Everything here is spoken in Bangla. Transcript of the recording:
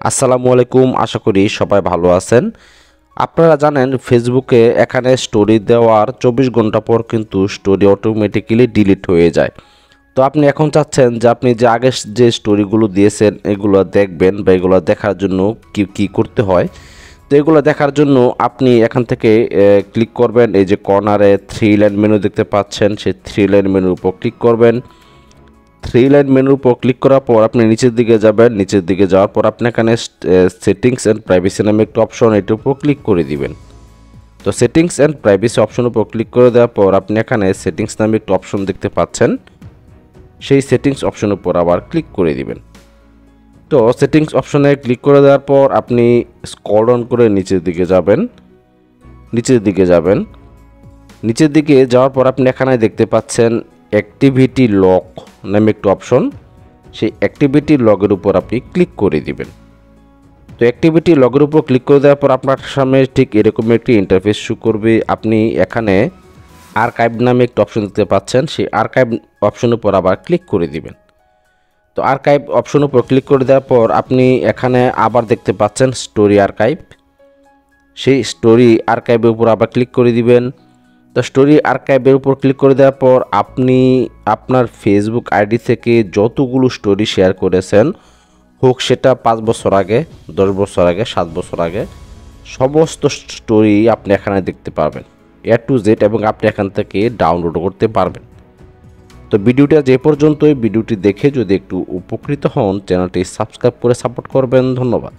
আসসালামু আলাইকুম, আশা করি সবাই ভালো আছেন। আপনারা জানেন ফেসবুকে এখানে স্টোরি দেওয়ার 24 ঘন্টা পর কিন্তু স্টোরি অটোমেটিক্যালি ডিলিট হয়ে যায়। তো আপনি এখন চাচ্ছেন যে আপনি যে আগে যে স্টোরিগুলো দিয়েছেন এগুলো দেখবেন বা এগুলো দেখার জন্য কি কি করতে হয়। তো এগুলো দেখার জন্য আপনি এখান থেকে ক্লিক করবেন, এই যে কর্নারে 3 লাইন মেনু দেখতে পাচ্ছেন, সেই 3 লাইন মেনুর উপর ক্লিক করবেন। 3 লাইন মেনুর উপর ক্লিক করার পর আপনি নিচের দিকে যাবেন। নিচের দিকে যাওয়ার পর আপনি এখানে সেটিংস অ্যান্ড প্রাইভেসি নামে একটা অপশন, এটার উপর ক্লিক করে দিবেন। তো সেটিংস অ্যান্ড প্রাইভেসি অপশন উপর ক্লিক করে দেওয়ার পর আপনি এখানে সেটিংস নামে একটা অপশন দেখতে পাচ্ছেন, সেই সেটিংস অপশন উপর আবার ক্লিক করে দিবেন। তো সেটিংস অপশনে ক্লিক করে দেওয়ার পর আপনি স্ক্রল ডাউন করে নিচের দিকে যাবেন। নিচের দিকে যাওয়ার পর আপনি এখানে দেখতে পাচ্ছেন অ্যাক্টিভিটি লক নামে একটি অপশন, সেই অ্যাক্টিভিটি লগের উপর আপনি ক্লিক করে দিবেন। তো অ্যাক্টিভিটি লগের উপর ক্লিক করে দেওয়ার পর আপনার সামনে ঠিক এরকম একটি ইন্টারফেস শো করবে। আপনি এখানে আর্কাইভ নামে একটি অপশন দেখতে পাচ্ছেন, সেই আর্কাইভ অপশনের উপর আবার ক্লিক করে দিবেন। তো আর্কাইভ অপশনের উপর ক্লিক করে দেওয়ার পর আপনি এখানে আবার দেখতে পাচ্ছেন স্টোরি আর্কাইভ, সেই স্টোরি আর্কাইভের উপর আবার ক্লিক করে দিবেন। তো স্টোরি আর্কাইভের উপর ক্লিক করে দেওয়ার পর আপনি আপনার ফেসবুক আইডি থেকে যতগুলো স্টোরি শেয়ার করেছেন, হোক সেটা 5 বছর আগে, 10 বছর আগে, 7 বছর আগে, সমস্ত স্টোরি আপনি এখানে দেখতে পারবেন A to Z, এবং আপনি এখান থেকে ডাউনলোড করতে পারবেন। তো ভিডিওটা যে পর্যন্তই, ভিডিওটি দেখে যদি একটু উপকৃত হন, চ্যানেলটি সাবস্ক্রাইব করে সাপোর্ট করবেন। ধন্যবাদ।